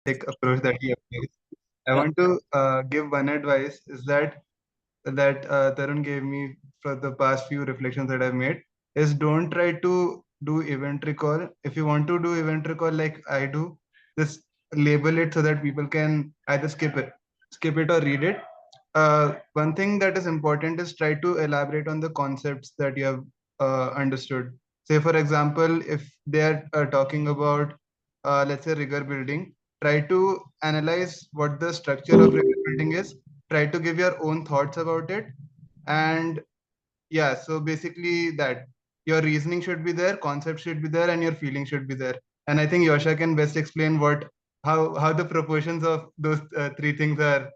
approach that he applies. I want to give one advice is that Tarun gave me for the past few reflections that I've made is don't try to do event recall. If you want to do event recall like I do, just label it so that people can either skip it or read it. One thing that is important is try to elaborate on the concepts that you have understood. Say, for example, if they are talking about, let's say, rigor building, try to analyze what the structure of rigor building is, try to give your own thoughts about it, and yeah, so basically that your reasoning should be there, concept should be there, and your feeling should be there. And I think Yosha can best explain how the proportions of those three things are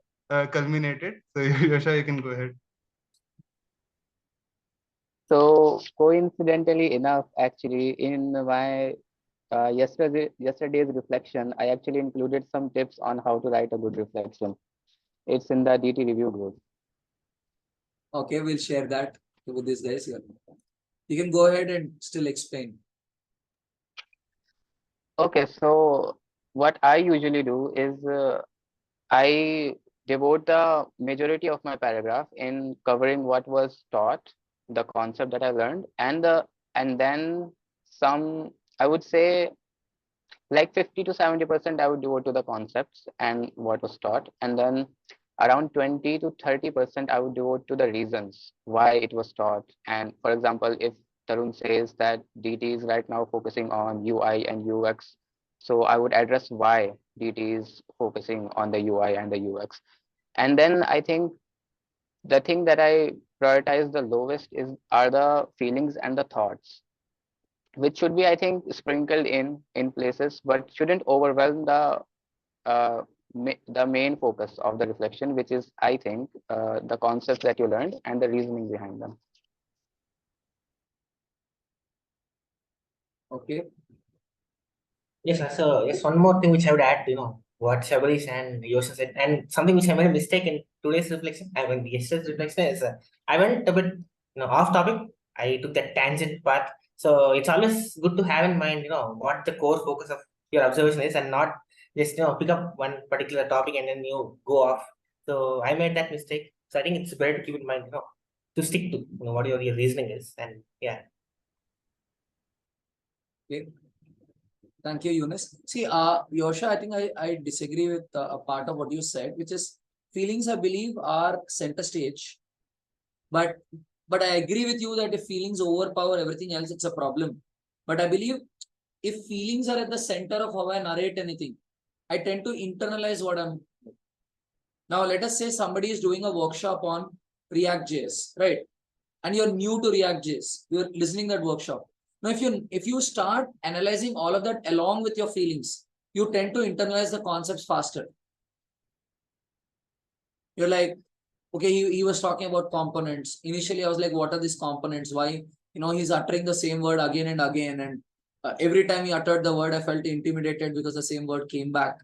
culminated. So Yosha, you can go ahead. So coincidentally enough, actually, in my yesterday's reflection, I actually included some tips on how to write a good reflection. It's in the DT review group. Okay, we'll share that with these guys here. You can go ahead and still explain. Okay, so what I usually do is I devote the majority of my paragraph in covering what was taught, the concept that I learned, and then some, I would say like 50 to 70% I would devote to the concepts and what was taught, and then around 20 to 30% I would devote to the reasons why it was taught. And for example, if Tarun says that DT is right now focusing on UI and UX, so I would address why DT is focusing on the UI and the UX. And then I think the thing that I prioritize the lowest are the feelings and the thoughts, which should be, I think, sprinkled in places, but shouldn't overwhelm uh, the main focus of the reflection, which is, I think, the concepts that you learned and the reasoning behind them. Okay. Yes, so yes, one more thing which I would add, what Shabaressh and Yousha said, and something which I made a mistake in today's reflection. I mean, yesterday's reflection is I went a bit, off topic. I took that tangent path. So it's always good to have in mind, what the core focus of your observation is, and not just pick up one particular topic and then you go off. So I made that mistake. So I think it's better to keep in mind, to stick to what your reasoning is, and yeah. Okay. Thank you, Eunice. See, Yosha, I think I disagree with a part of what you said, which is feelings, I believe, are center stage. But I agree with you that if feelings overpower everything else, it's a problem. But I believe if feelings are at the center of how I narrate anything, I tend to internalize what I'm. Now, let us say somebody is doing a workshop on React.js, right? And you're new to React.js. You're listening to that workshop. Now, if you start analyzing all of that along with your feelings, you tend to internalize the concepts faster. You're like, okay, he was talking about components. Initially, I was like, what are these components? Why, he's uttering the same word again and again. And every time he uttered the word, I felt intimidated because the same word came back.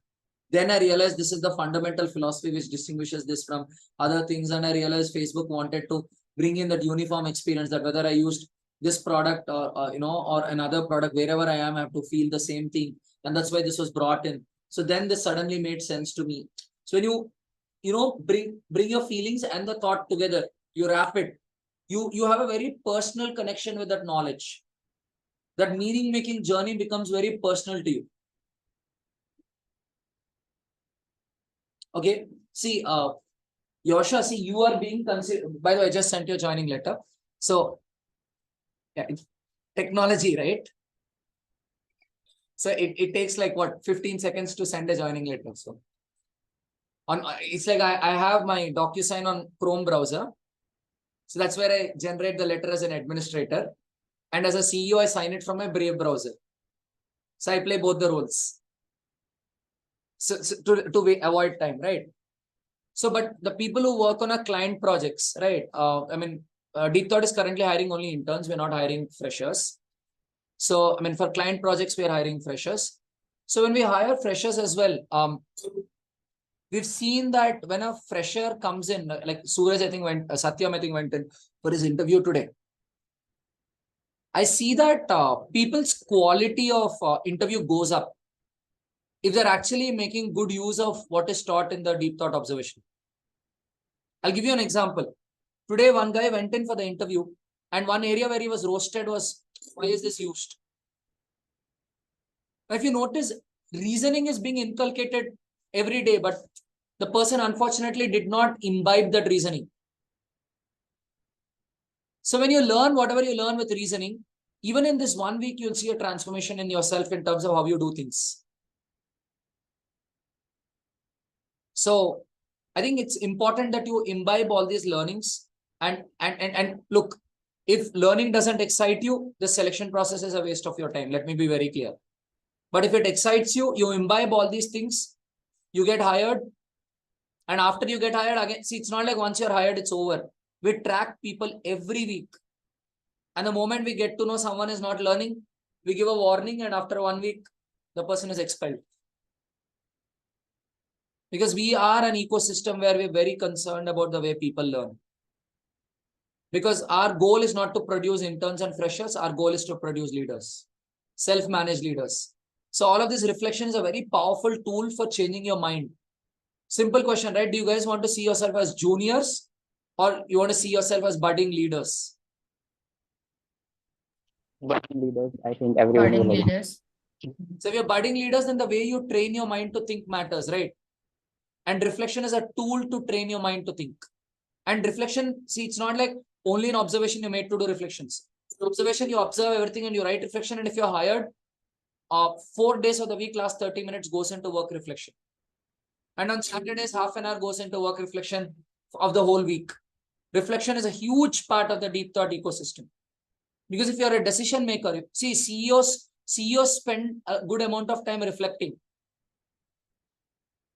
Then I realized this is the fundamental philosophy which distinguishes this from other things. And I realized Facebook wanted to bring in that uniform experience, that whether I used this product or another product, wherever I am, I have to feel the same thing. And that's why this was brought in. So then this suddenly made sense to me. So when you bring your feelings and the thought together, you wrap it, you have a very personal connection with that knowledge. That meaning making journey becomes very personal to you. Okay, see, Yosha, see, you are being considered. By the way, I just sent you a joining letter. So yeah, technology, right? So it takes like what, 15 seconds to send a joining letter. So it's like I have my DocuSign on Chrome browser. So that's where I generate the letter as an administrator. And as a CEO, I sign it from my Brave browser. So I play both the roles. So to avoid time, right? So, but the people who work on our client projects, right? Deep Thought is currently hiring only interns. We're not hiring freshers. So, for client projects, we're hiring freshers. So when we hire freshers as well, we've seen that when a fresher comes in, like Suraj, I think Satyam, I think went in for his interview today. I see that people's quality of interview goes up. if they're actually making good use of what is taught in the deep thought observation. I'll give you an example. Today, one guy went in for the interview, and one area where he was roasted was, why is this used? If you notice, reasoning is being inculcated every day, but the person unfortunately did not imbibe that reasoning. So when you learn whatever you learn with reasoning, even in this 1 week, you'll see a transformation in yourself in terms of how you do things. So I think it's important that you imbibe all these learnings and look, if learning doesn't excite you, the selection process is a waste of your time. Let me be very clear. But if it excites you, you imbibe all these things, you get hired. And after you get hired again, see, it's not like once you're hired, it's over. We track people every week. And the moment we get to know someone is not learning, we give a warning, and after 1 week, the person is expelled. Because we are an ecosystem where we're very concerned about the way people learn. Because our goal is not to produce interns and freshers, our goal is to produce leaders, self-managed leaders. So all of this reflection is a very powerful tool for changing your mind. Simple question, right? Do you guys want to see yourself as juniors or you want to see yourself as budding leaders? Budding leaders, I think everyone will Budding like. leaders. So if you're budding leaders, then the way you train your mind to think matters, right? And reflection is a tool to train your mind to think. And reflection, see, it's not like only in observation you're made to do reflections. In observation, you observe everything and you write reflection. And if you're hired, 4 days of the week, last 30 minutes goes into work reflection. And on Saturdays, half an hour goes into work reflection of the whole week. Reflection is a huge part of the deep thought ecosystem. Because if you're a decision maker, see, CEOs spend a good amount of time reflecting.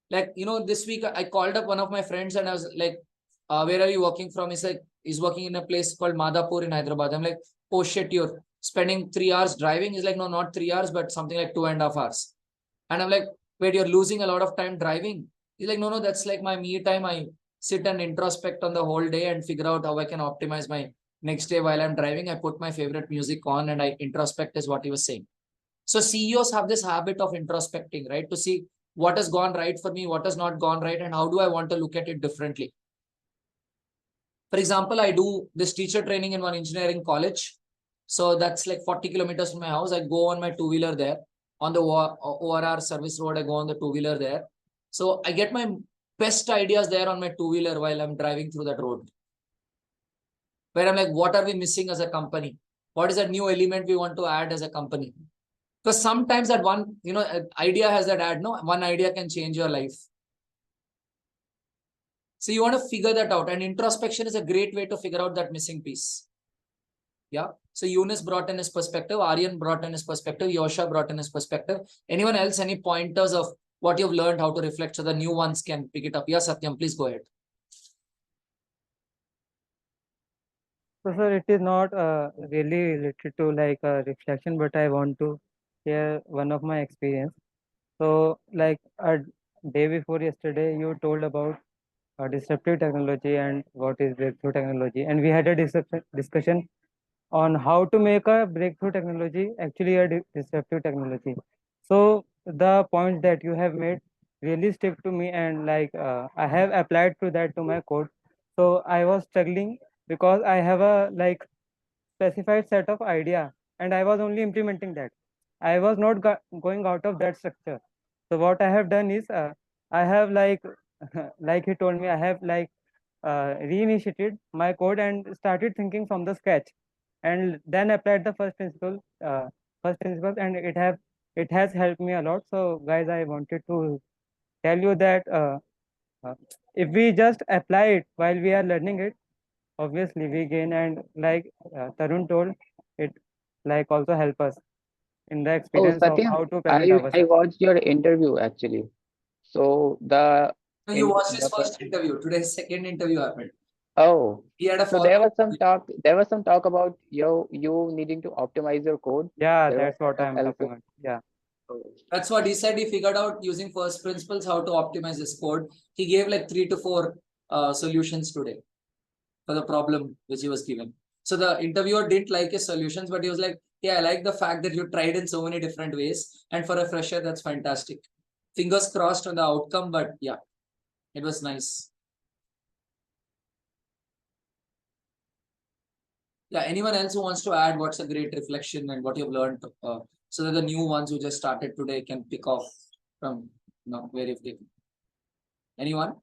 Like, this week I called up one of my friends and I was like, where are you working from? He's like, he's working in a place called Madhapur in Hyderabad. I'm like, oh shit, you're spending 3 hours driving. He's like, no, not 3 hours, but something like 2.5 hours. And I'm like, wait, you're losing a lot of time driving. He's like, no, that's like my me time. I sit and introspect on the whole day and figure out how I can optimize my next day while I'm driving. I put my favorite music on and I introspect, is what he was saying. So CEOs have this habit of introspecting, right? To see what has gone right for me, what has not gone right, and how do I want to look at it differently. For example, I do this teacher training in one engineering college. So that's like 40 kilometers from my house. I go on my two-wheeler there. On the ORR service road, I go on the two-wheeler there. So I get my best ideas there on my two-wheeler while I'm driving through that road. Where I'm like, what are we missing as a company? What is that new element we want to add as a company? Because sometimes that one, idea has that ad, no? One idea can change your life. So you want to figure that out. And introspection is a great way to figure out that missing piece. Yeah. So Eunice brought in his perspective. Aryan brought in his perspective. Yousha brought in his perspective. Anyone else, any pointers of what you've learned, how to reflect so the new ones can pick it up? Yeah, Satyam, please go ahead. So, sir, it is not really related to like a reflection, but I want to share one of my experience. So, like a day before yesterday, you told about disruptive technology and what is breakthrough technology, and we had a discussion on how to make a breakthrough technology actually a disruptive technology. So, the points that you have made really stick to me, and like I have applied to that to my code. So, I was struggling because I have a like specified set of idea and I was only implementing that. I was not going out of that structure. So what I have done is I have like like he told me, I have like reinitiated my code and started thinking from the scratch, and then applied the first principles, and it has helped me a lot. So guys, I wanted to tell you that uh, if we just apply it while we are learning it, obviously we gain. And like Tarun told, it like also help us in the Oh, experience of Satyam, how to present I ourselves. watched your interview actually. So the No, you in watched his the first interview. Today's second interview happened. oh, He had a so there follow-up. was some talk. There was some talk about you needing to optimize your code. Yeah, There was that's a lot what of I'm help. talking about. Yeah. That's what he said. He figured out using first principles how to optimize his code. He gave like 3 to 4 solutions today for the problem which he was given. So the interviewer didn't like his solutions, but he was like, yeah, I like the fact that you tried in so many different ways. And for a fresher, that's fantastic. fingers crossed on the outcome, but yeah, it was nice. Yeah, anyone else who wants to add what's a great reflection and what you've learned, so that the new ones who just started today can pick off from where you've taken. Anyone?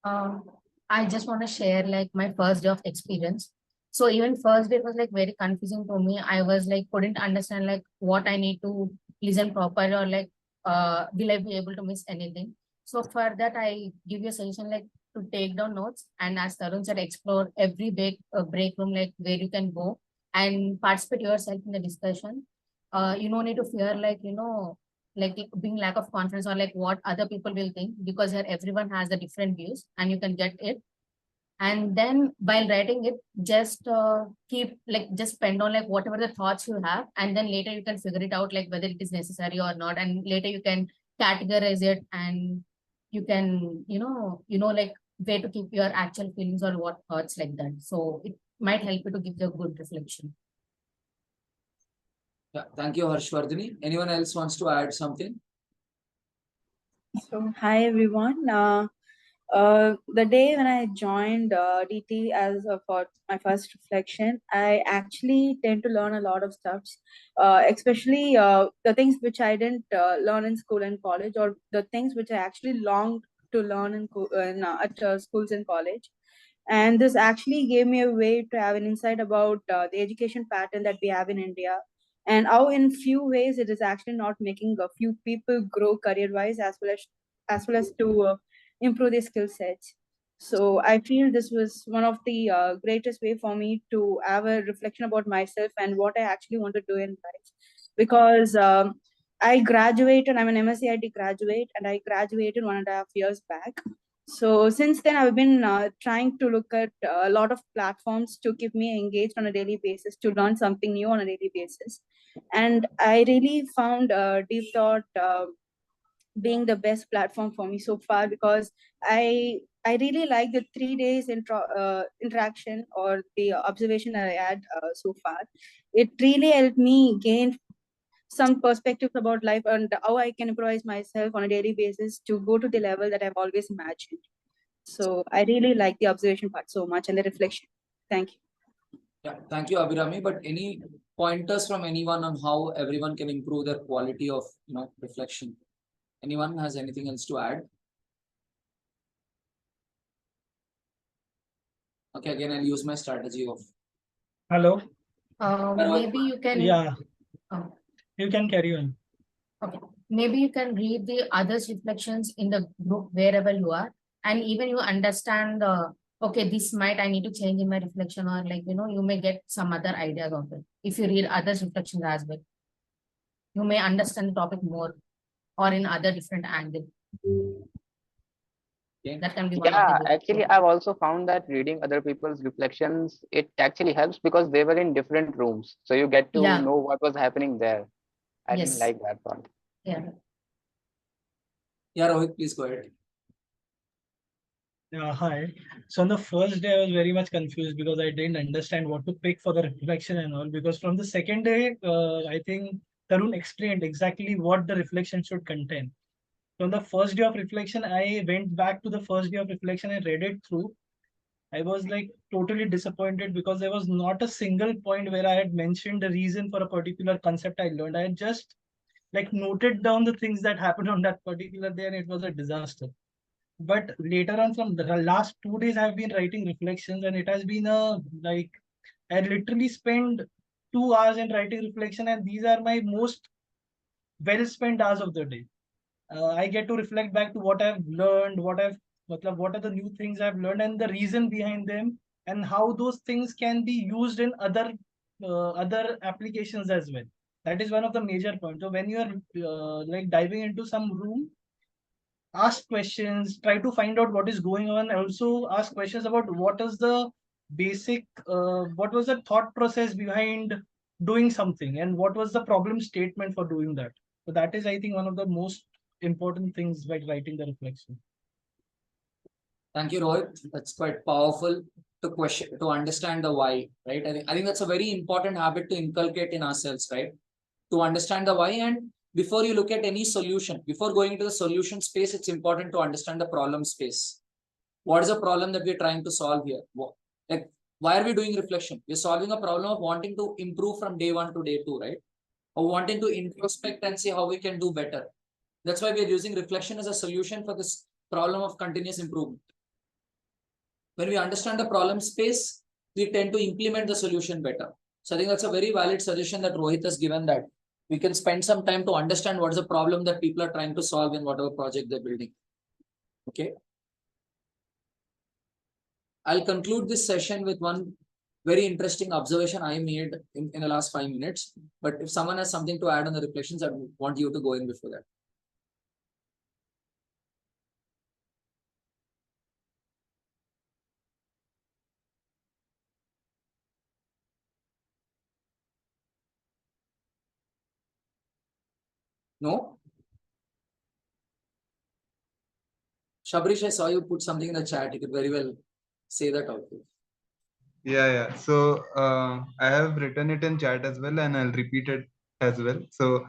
Um, I just want to share like my first day of experience. So even first day was like very confusing to me. I was like couldn't understand like what I need to listen properly or like will I be able to miss anything. So for that I give you a suggestion like to take down notes and as Tarun said explore every break room like where you can go and participate yourself in the discussion. You don't need to fear like like being lack of confidence or like what other people will think because here everyone has the different views and you can get it and then while writing it just keep like just spend on like whatever the thoughts you have and then later you can figure it out like whether it is necessary or not and later you can categorize it and you can like where to keep your actual feelings or what thoughts like that so it might help you to give you a good reflection. Yeah, thank you, Harshvardhani. Anyone else wants to add something? So, hi everyone. The day when I joined DT as for my first reflection, I actually tend to learn a lot of stuff, especially the things which I didn't learn in school and college, or the things which I actually longed to learn at schools and college. And this actually gave me a way to have an insight about the education pattern that we have in India and how in few ways it is actually not making a few people grow career wise as well as to improve their skill sets. So I feel this was one of the greatest way for me to have a reflection about myself and what I actually want to do in life because I graduated. I'm an MSCIT graduate and I graduated 1.5 years back. So since then, I've been trying to look at a lot of platforms to keep me engaged on a daily basis, to learn something new on a daily basis. And I really found Deep Thought being the best platform for me so far because I really like the 3 days interaction or the observation that I had so far. It really helped me gain some perspectives about life and how I can improvise myself on a daily basis to go to the level that I've always imagined. So I really like the observation part so much and the reflection. Thank you. Yeah, thank you, Abhirami. But any pointers from anyone on how everyone can improve their quality of reflection? Anyone has anything else to add? Okay, again, I'll use my strategy of. Hello. Maybe you can. Yeah. Oh. You can carry on. Okay. Maybe you can read the others' reflections in the group wherever you are, and even you understand. Okay, this might I need to change in my reflection, or like you may get some other ideas of it if you read others' reflections as well. You may understand the topic more, or in other different angle. Okay. That can be one of Yeah, the actually, I've also found that reading other people's reflections, it actually helps because they were in different rooms. So you get to Yeah. know what was happening there. I didn't Yes. like that part. Yeah. Yeah, Rohit, please go ahead. Hi. So on the first day, I was very much confused because I didn't understand what to pick for the reflection and all. Because from the second day, I think Tarun explained exactly what the reflection should contain. So on the first day of reflection, I went back to the first day of reflection and read it through. I was like totally disappointed because there was not a single point where I had mentioned the reason for a particular concept I learned. I had just like noted down the things that happened on that particular day and it was a disaster. But later on, from the last 2 days, I've been writing reflections, and it has been a like I literally spend 2 hours in writing reflection, and these are my most well spent hours of the day. I get to reflect back to what I've learned, what are the new things I've learned, and the reason behind them, and how those things can be used in other applications as well. That is one of the major points. So when you are like diving into some room, ask questions, try to find out what is going on, also ask questions about what is the basic what was the thought process behind doing something and what was the problem statement for doing that. So that is, I think, one of the most important things by writing the reflection. Thank you, Rohit. That's quite powerful to understand the why, right? I think that's a very important habit to inculcate in ourselves, right? to understand the why. And before you look at any solution, before going into the solution space, it's important to understand the problem space. What is the problem that we're trying to solve here? Like, why are we doing reflection? We're solving a problem of wanting to improve from day 1 to day 2, right? Or wanting to introspect and see how we can do better. That's why we're using reflection as a solution for this problem of continuous improvement. When we understand the problem space, we tend to implement the solution better. So I think that's a very valid suggestion that Rohit has given, that we can spend some time to understand what is the problem that people are trying to solve in whatever project they're building. Okay. I'll conclude this session with one very interesting observation I made in the last 5 minutes. But if someone has something to add on the reflections, I want you to go in before that. No? Shabaressh, I saw you put something in the chat. You could very well say that out. Yeah. So I have written it in chat as well, and I'll repeat it as well. So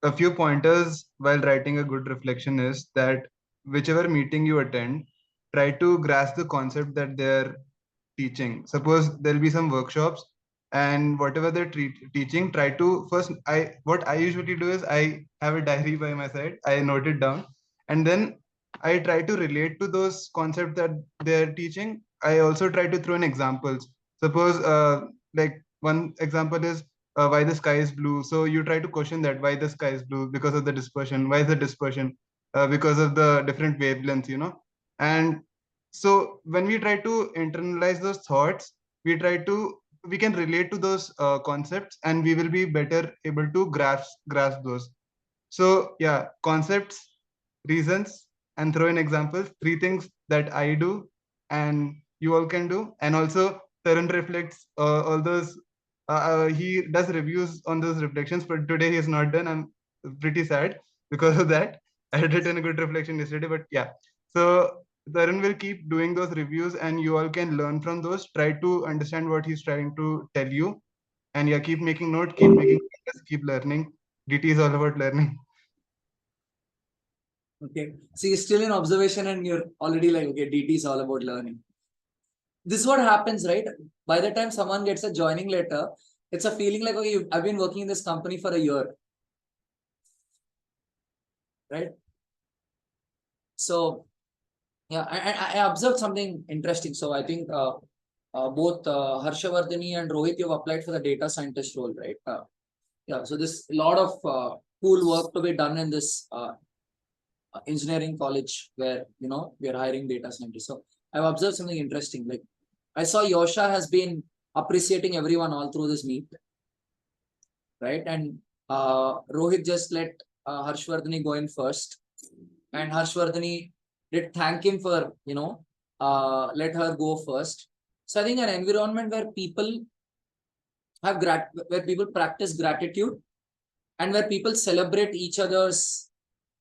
a few pointers while writing a good reflection is that whichever meeting you attend, try to grasp the concept that they're teaching. Suppose there'll be some workshops, and whatever they're teaching, try to first. What I usually do is I have a diary by my side. I note it down, and then I try to relate to those concepts that they're teaching. I also try to throw in examples. Suppose, like one example is why the sky is blue. So you try to question that why the sky is blue, because of the dispersion. Why is the dispersion? Because of the different wavelengths, And so when we try to internalize those thoughts, we can relate to those concepts, and we will be better able to grasp those. So yeah, concepts, reasons, and throw in examples. 3 things that I do and you all can do. And also Tarun reflects all those. He does reviews on those reflections, but today he is not done. I'm pretty sad because of that. I had written a good reflection yesterday, but yeah. So Tarun will keep doing those reviews, and you all can learn from those. Try to understand what he's trying to tell you, and yeah, keep making note, keep making, keep learning. DT is all about learning. Okay. So you're still in observation and you're already like, okay, DT is all about learning. This is what happens, right? By the time someone gets a joining letter, it's a feeling like, okay, I've been working in this company for a year. Right? So, yeah, I observed something interesting. So I think both Harshavardhani and Rohit, you've applied for the data scientist role, right? Yeah, so there's a lot of cool work to be done in this engineering college where, we are hiring data scientists. So I've observed something interesting. Like I saw Yousha has been appreciating everyone all through this meet, right? And Rohit just let Harshvardhani go in first, and Harshvardhani did thank him for, let her go first. So I think an environment where people have where people practice gratitude and where people celebrate each other's.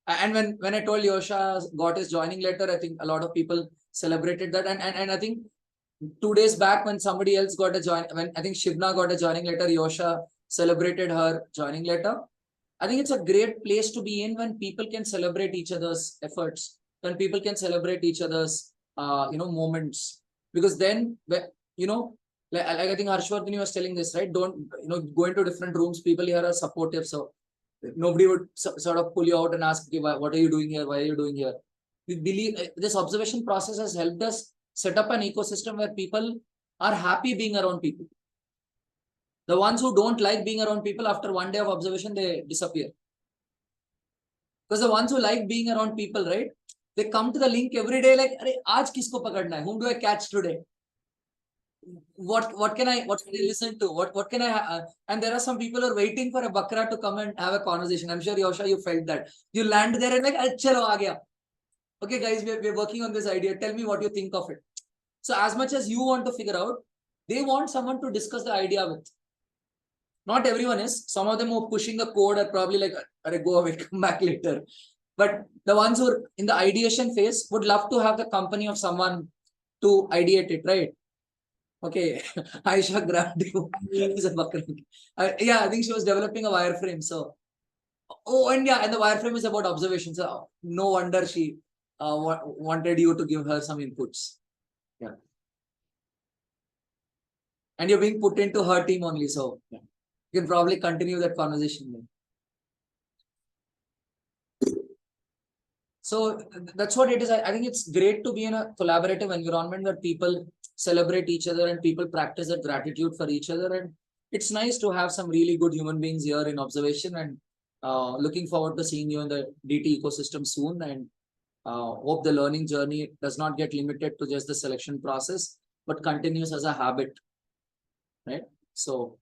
And when I told Yousha got his joining letter, I think a lot of people celebrated that. And I think 2 days back when somebody else got when I think Shivna got a joining letter, Yousha celebrated her joining letter. I think it's a great place to be in when people can celebrate each other's efforts, when people can celebrate each other's, moments. Because then, like I think Harshvardhani was telling this, right? Don't, go into different rooms. People here are supportive. So nobody would sort of pull you out and ask, okay, what are you doing here? Why are you doing here? We believe this observation process has helped us set up an ecosystem where people are happy being around people. The ones who don't like being around people, after 1 day of observation, they disappear. Because the ones who like being around people, right? They come to the link every day like, aaj kisko pakadna hai? Whom do I catch today? What can I listen to? What can I and there are some people who are waiting for a bakra to come and have a conversation. I'm sure Yousha, you felt that. You land there and like, chalo, aa gaya. Okay, guys, we're working on this idea. Tell me what you think of it. So as much as you want to figure out, they want someone to discuss the idea with. Not everyone is. Some of them who are pushing the code are probably like, go away, come back later. But the ones who are in the ideation phase would love to have the company of someone to ideate it, right? Okay, Aisha grabbed you. Yeah, I think she was developing a wireframe. So, oh, and yeah, and the wireframe is about observation. So, no wonder she wanted you to give her some inputs. Yeah. And you're being put into her team only. So, yeah. You can probably continue that conversation then. So that's what it is. I think it's great to be in a collaborative environment where people celebrate each other and people practice that gratitude for each other. And it's nice to have some really good human beings here in observation, and looking forward to seeing you in the DT ecosystem soon. And hope the learning journey does not get limited to just the selection process, but continues as a habit, right? So